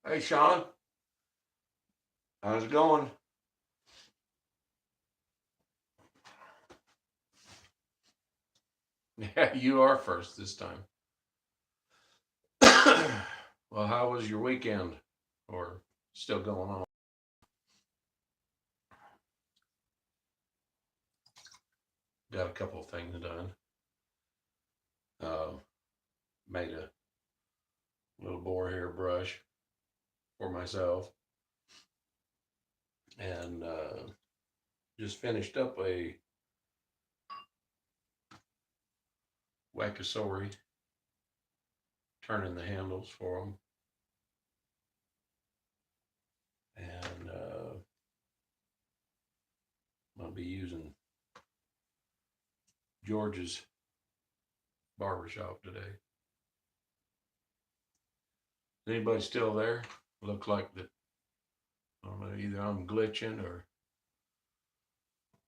Hey, Sean, how's it going? Yeah, you are first this time. Well, how was your weekend? Or still going on? Got a couple of things done. Uh, Made a little boar hair brush for myself, and just finished up a Weckisori, turning the handles for them, and I'll be using George's barbershop today. Is anybody still there? Look like that. I don't know. Either I'm glitching or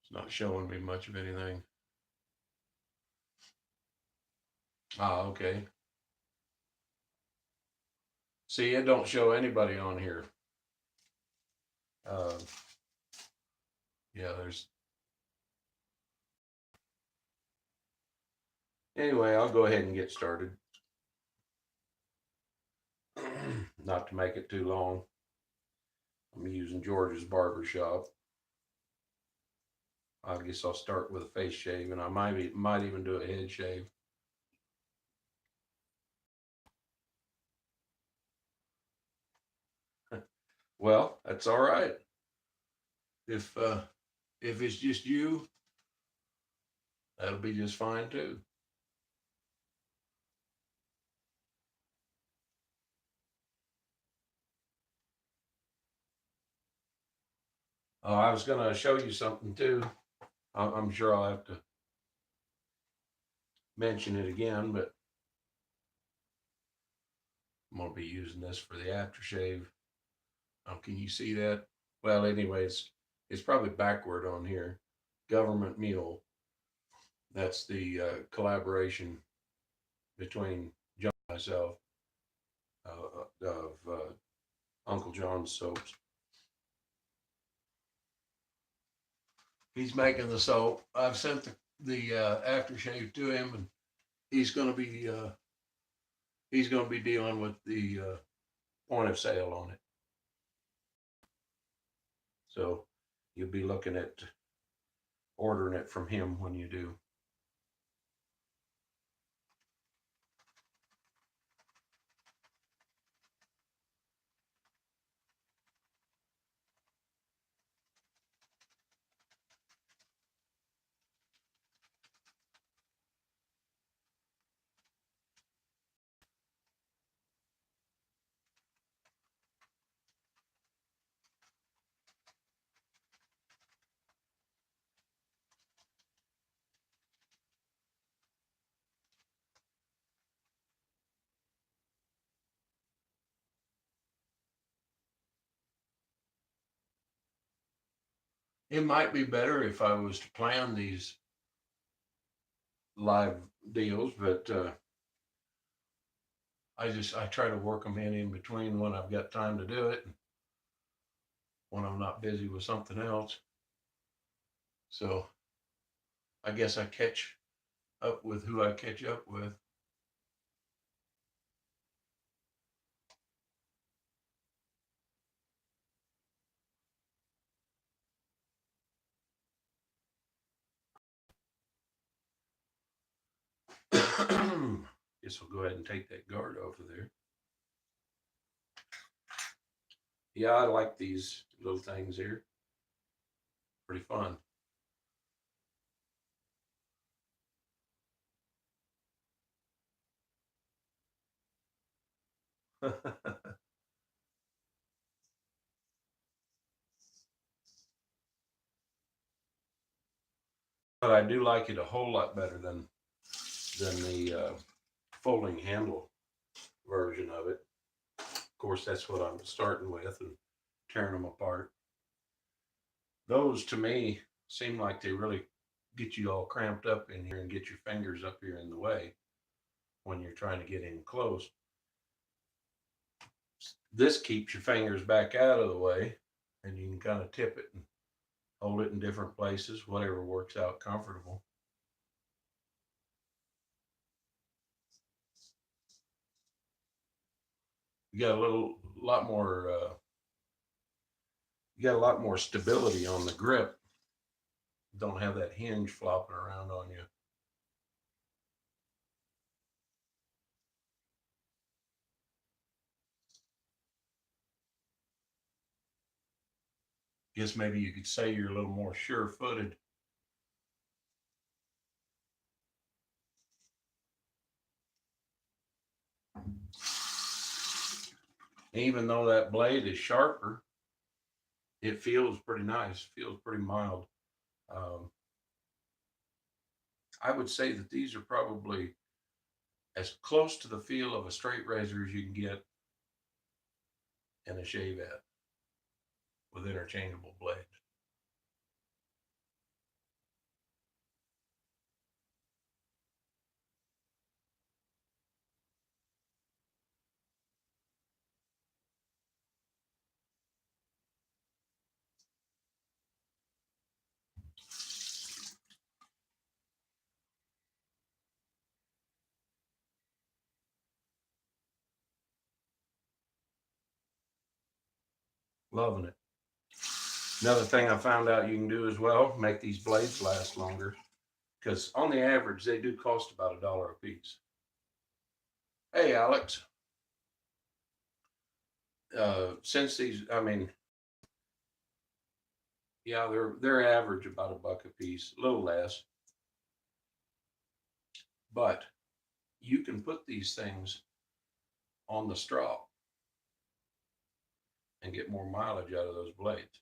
it's not showing me much of anything. Ah, okay. See, it don't show anybody on here. Uh, yeah, there's. Anyway, I'll go ahead and get started. Not to make it too long. I'm using George's barber shop. I guess I'll start with a face shave, and I might even do a head shave. Well, that's all right. If uh, if it's just you, that'll be just fine too. I was gonna show you something too. I'm sure I'll have to mention it again, but I'm gonna be using this for the aftershave. Can you see that? Well, anyways, it's probably backward on here. Government Mule. That's the collaboration between John and myself of Uncle John's soaps. He's making the soap. I've sent the aftershave to him, and he's going to be he's going to be dealing with the point of sale on it. So you'll be looking at ordering it from him when you do. It might be better if I was to plan these live deals, but I try to work them in between when I've got time to do it, and when I'm not busy with something else. So I guess I catch up with who I catch up with. Guess I'll go ahead and take that guard off of there. Yeah, I like these little things here. Pretty fun. But I do like it a whole lot better than the folding handle version of it. Of course, that's what I'm starting with and tearing them apart. Those to me seem like they really get you all cramped up in here and get your fingers up here in the way when you're trying to get in close. This keeps your fingers back out of the way, and you can kind of tip it and hold it in different places, whatever works out comfortable. You got a lot more. You got a lot more stability on the grip. Don't have that hinge flopping around on you. Guess maybe you could say you're a little more sure-footed. Even though that blade is sharper, it feels pretty nice. Feels pretty mild. Um, I would say that these are probably as close to the feel of a straight razor as you can get in a shave at with interchangeable blades. Loving it. Another thing I found out you can do as well, make these blades last longer, because on the average they do cost about $1 a piece. Hey, Alex. Since these, I mean, yeah, they're average about $1 a piece, a little less, but you can put these things on the straw and get more mileage out of those blades.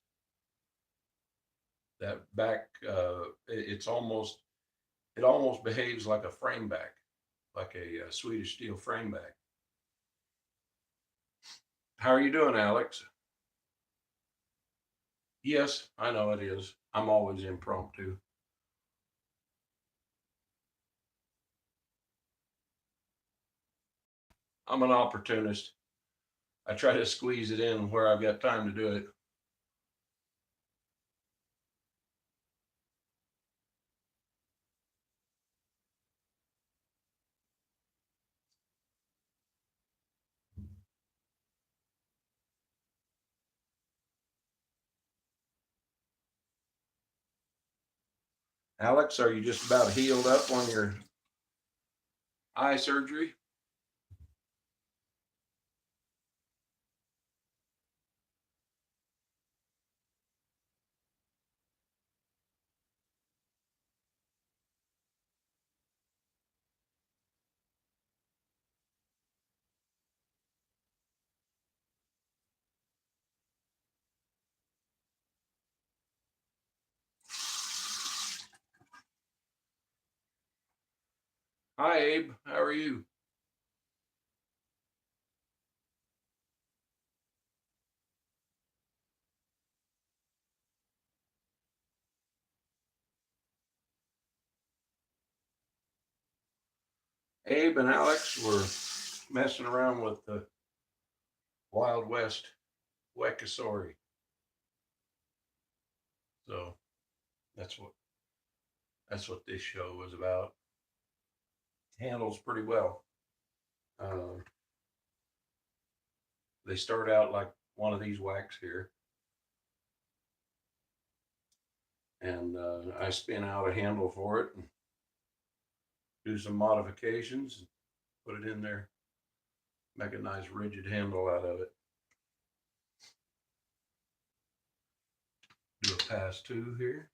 That back, it almost behaves like a frame back, like a Swedish steel frame back. How are you doing, Alex? Yes, I know it is. I'm always impromptu. I'm an opportunist. I try to squeeze it in where I've got time to do it. Alex, are you just about healed up on your eye surgery? Hi, Abe. How are you? Abe and Alex were messing around with the Wild West Weckisori. So that's what this show was about. Handles pretty well. Uh, they start out like one of these whacks here, and I spin out a handle for it and do some modifications, put it in there, make a nice rigid handle out of it. Do a pass two here.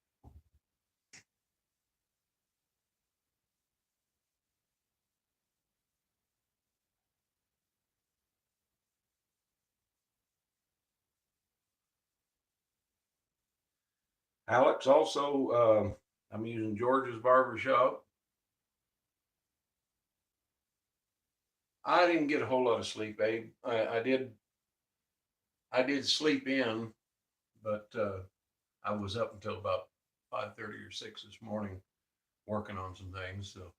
Alex, also, I'm using George's Barbershop. I didn't get a whole lot of sleep, Abe. I did sleep in, but I was up until about 5:30 or 6 this morning working on some things. So,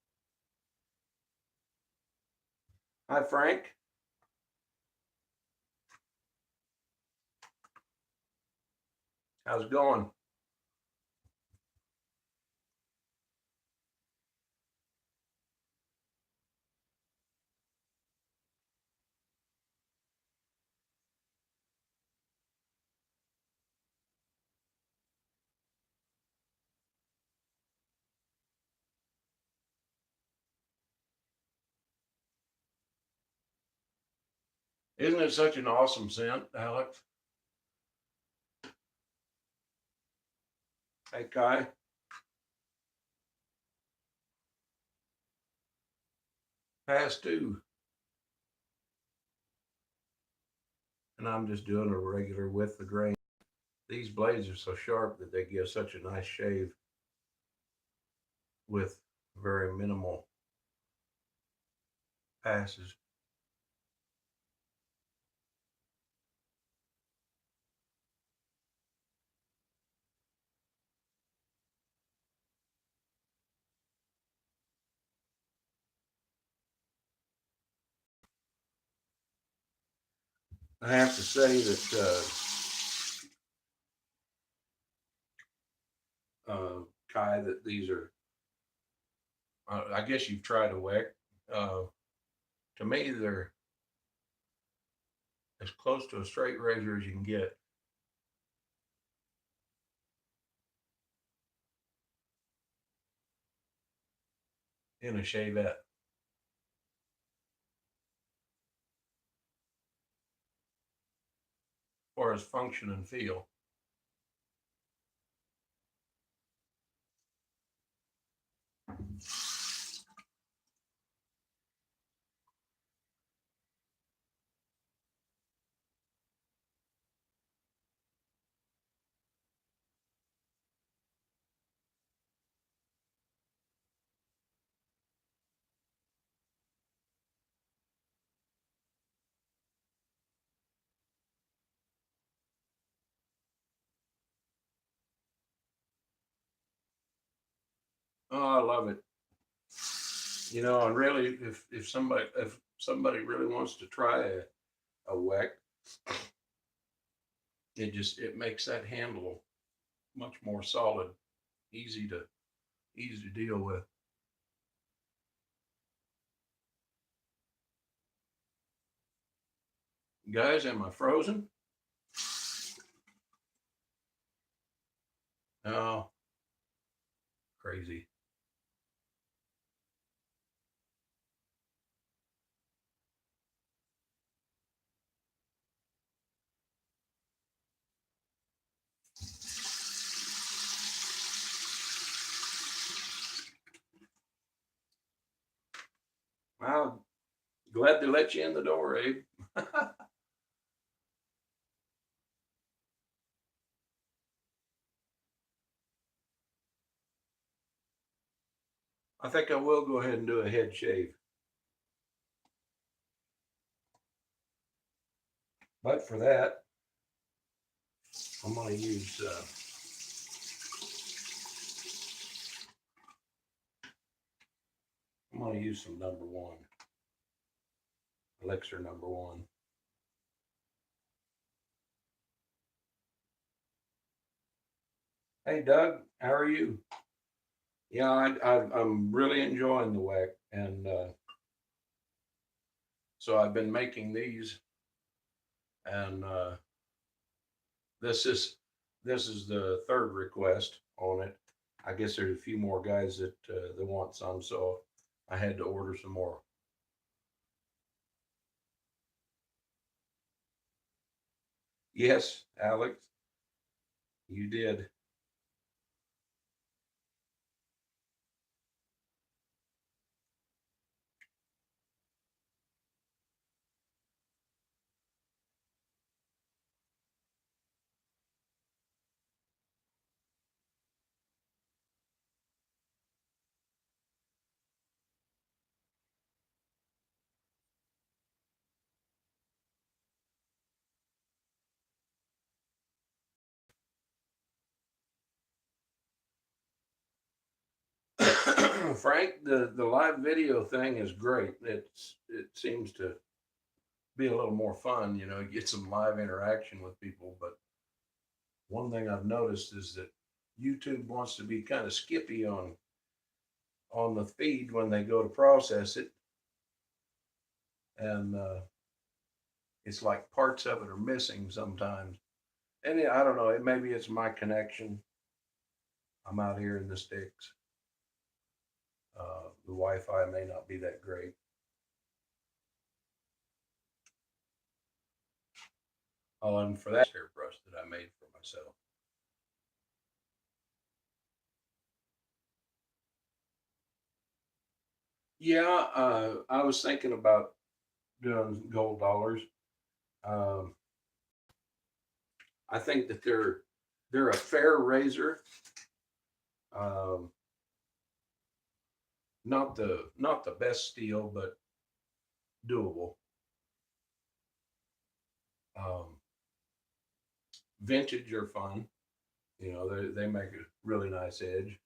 hi, Frank. How's it going? Isn't it such an awesome scent, Alex? Hey, Kai. Past two. And I'm just doing a regular with the grain. These blades are so sharp that they give such a nice shave with very minimal passes. I have to say that Kai, that these are. I guess you've tried a Weck. Uh, to me, they're as close to a straight razor as you can get. In a shavette, as far as function and feel. Oh, I love it. You know, and really, if somebody really wants to try a Weck, it makes that handle much more solid, easy to easy to deal with. Guys, am I frozen? Oh, crazy. Well, glad to let you in the door, Abe. I think I will go ahead and do a head shave. But for that, I'm going to use some number one, elixir number one. Hey, Doug, how are you? Yeah, I'm really enjoying the Weck, and so I've been making these, and this is this is the third request on it. I guess there's a few more guys that want some, so I had to order some more. Yes, Alex, you did. Frank, the live video thing is great. It seems to be a little more fun, you know, get some live interaction with people. But One thing I've noticed is that YouTube wants to be kind of skippy on the feed when they go to process it, and it's like parts of it are missing sometimes. And I don't know. Maybe it's my connection. I'm out here in the sticks. The Wi-Fi may not be that great. Oh, and for that hairbrush that I made for myself. Yeah, I was thinking about doing gold dollars. Um, I think that they're a fair razor. Um, not the best steel, but doable. Um, Vintage are fun. They make a really nice edge.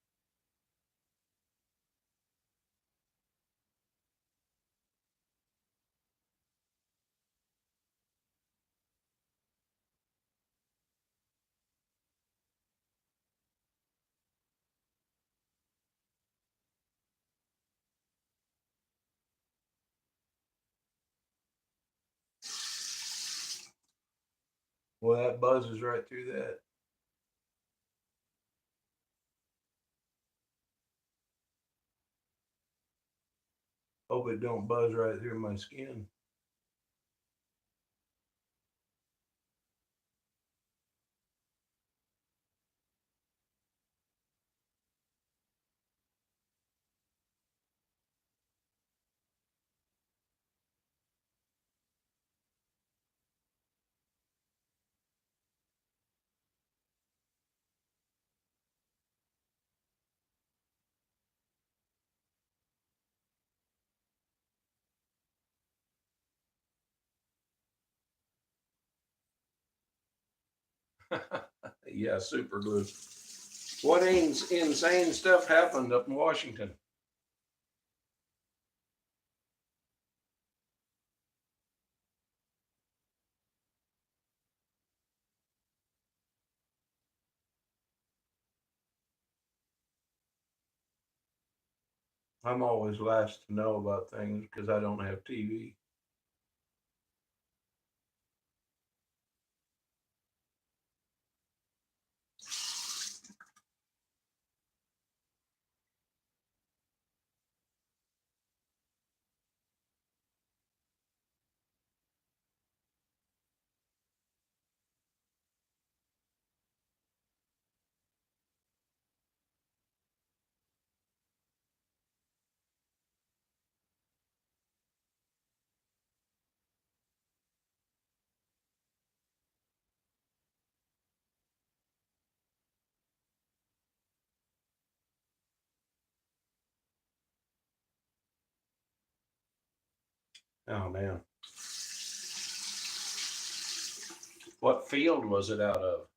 Well, that buzzes right through that. Hope it don't buzz right through my skin. Yeah, super glue. What insane stuff happened up in Washington? I'm always last to know about things because I don't have TV. Oh man, what field was it out of?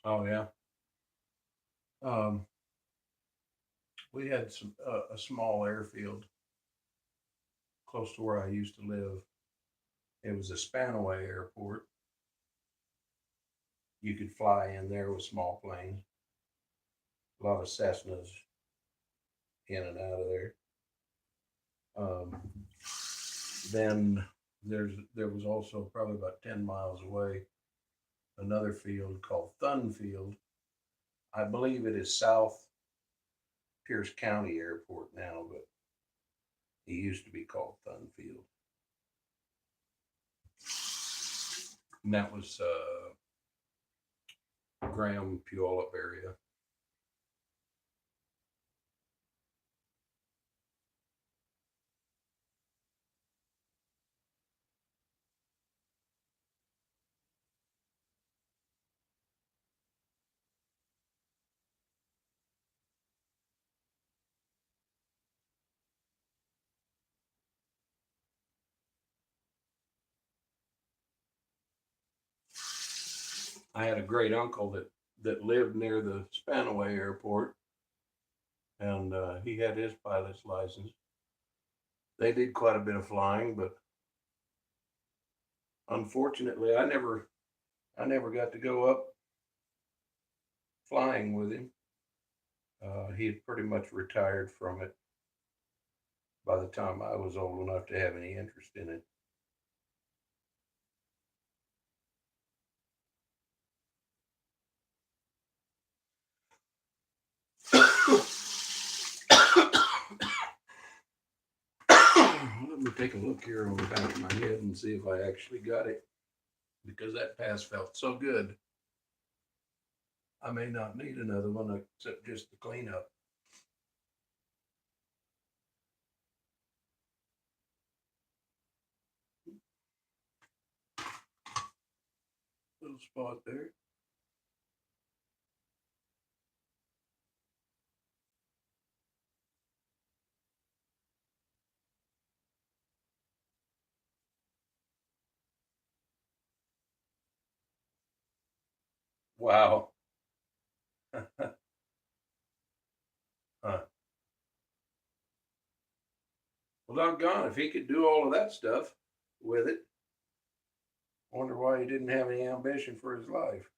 Oh yeah, um, we had a small airfield close to where I used to live. It was a Spanaway airport. You could fly in there with small planes. A lot of Cessnas in and out of there. Um, then there was also probably about 10 miles away another field called Thun Field. I believe it is South Pierce County Airport now, but it used to be called Thun Field. And that was Graham, Puyallup area. I had a great uncle that lived near the Spanaway Airport, and he had his pilot's license. They did quite a bit of flying, but unfortunately, I never got to go up flying with him. He had pretty much retired from it by the time I was old enough to have any interest in it. Let me take a look here on the back of my head and see if I actually got it, because that pass felt so good. I may not need another one except just the cleanup. Little spot there. Wow. Huh. Well, doggone, if he could do all of that stuff with it, wonder why he didn't have any ambition for his life.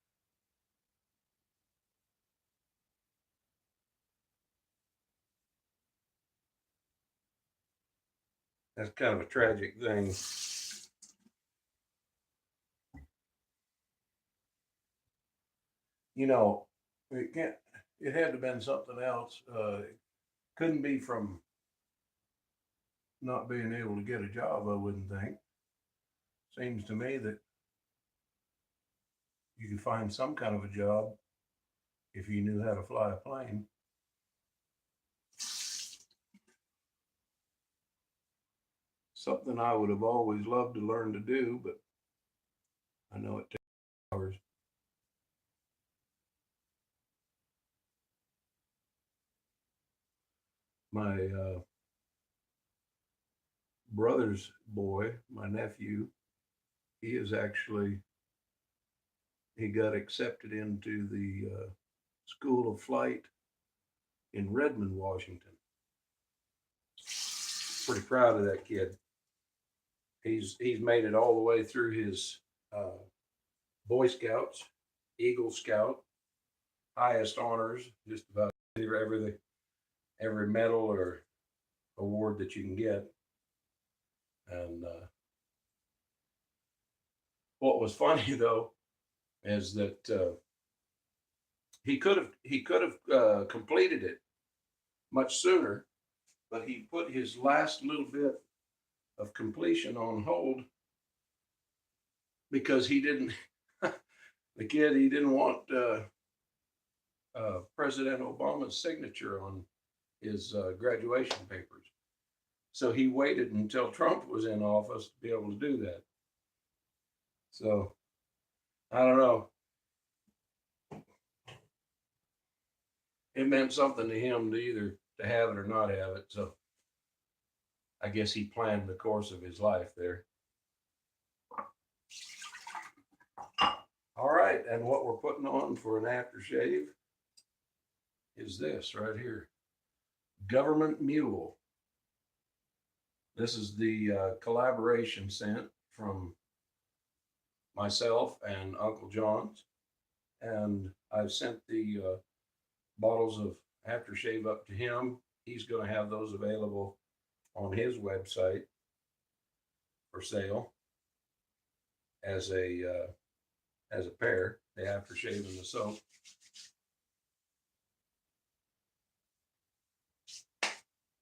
That's kind of a tragic thing. You know, it can't. It had to have been something else. It couldn't be from not being able to get a job. I wouldn't think. Seems to me that you could find some kind of a job if you knew how to fly a plane. Something I would have always loved to learn to do, but I know it takes hours. My brother's boy, my nephew, he is actually he got accepted into the School of Flight in Redmond, Washington. Pretty proud of that kid. He's made it all the way through his uh, Boy Scouts, Eagle Scout, highest honors, just about every medal or award that you can get. And what was funny though is that he could have completed it much sooner, but he put his last little bit of completion on hold because he didn't. The kid, he didn't want President Obama's signature on his graduation papers. So he waited until Trump was in office to be able to do that. So I don't know. It meant something to him to either to have it or not have it. So I guess he planned the course of his life there. All right, and what we're putting on for an aftershave is this right here, Government Mule. This is the collaboration scent from myself and Uncle John's, and I've sent the bottles of aftershave up to him. He's going to have those available on his website for sale as a pair, the aftershave and the soap.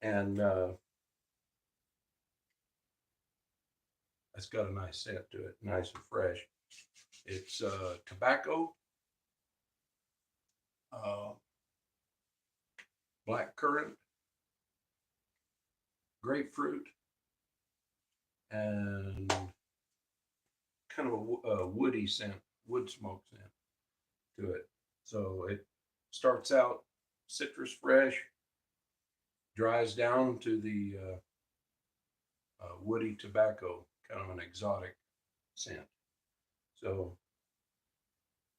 And it's got a nice scent to it, nice and fresh. It's tobacco, black currant, grapefruit, and kind of a woody scent, wood smoke scent to it. So it starts out citrus fresh, dries down to the woody tobacco, kind of an exotic scent. So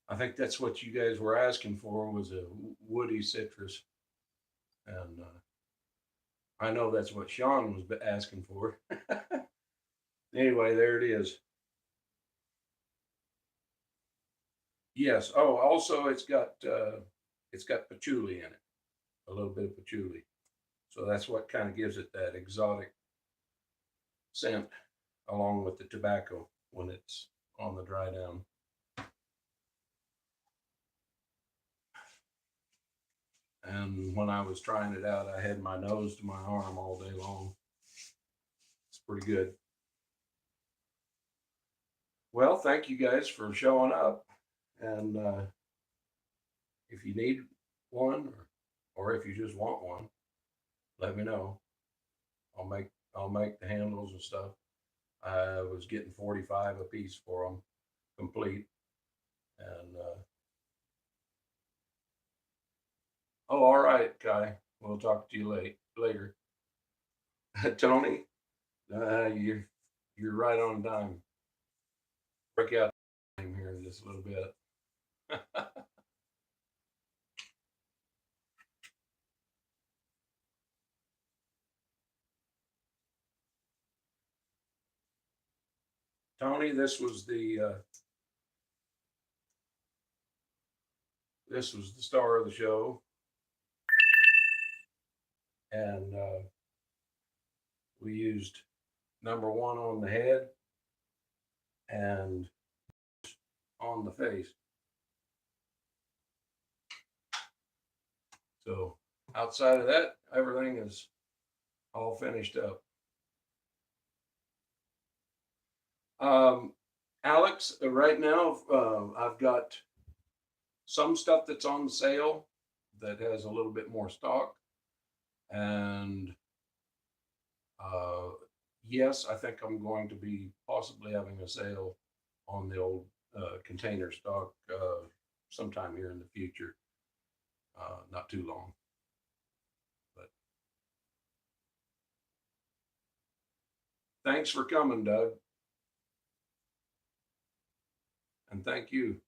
I think that's what you guys were asking for, was a woody citrus, and I know that's what Sean was asking for. Anyway, there it is. Yes. Oh, also it's got patchouli in it, a little bit of patchouli. So that's what kind of gives it that exotic scent, along with the tobacco when it's on the dry down. And when I was trying it out, I had my nose to my arm all day long. It's pretty good. Well, thank you guys for showing up. And if you need one, or if you just want one, let me know. I'll make the handles and stuff. I was getting 45 a piece for them, complete. And oh, all right, Kai. We'll talk to you later. Tony, you're right on time. Break out here in just a little bit. Tony, this was the star of the show, and we used number one on the head and on the face. So outside of that, everything is all finished up. Alex, right now I've got some stuff that's on sale that has a little bit more stock, and uh, yes, I think I'm going to be possibly having a sale on the old container stock sometime here in the future. Not too long. But thanks for coming, Doug. And thank you.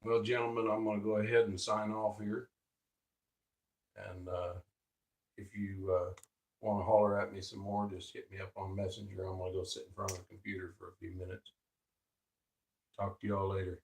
Well, gentlemen, I'm going to go ahead and sign off here. And if you want to holler at me some more, just hit me up on Messenger. I'm going to go sit in front of the computer for a few minutes. Talk to y'all later.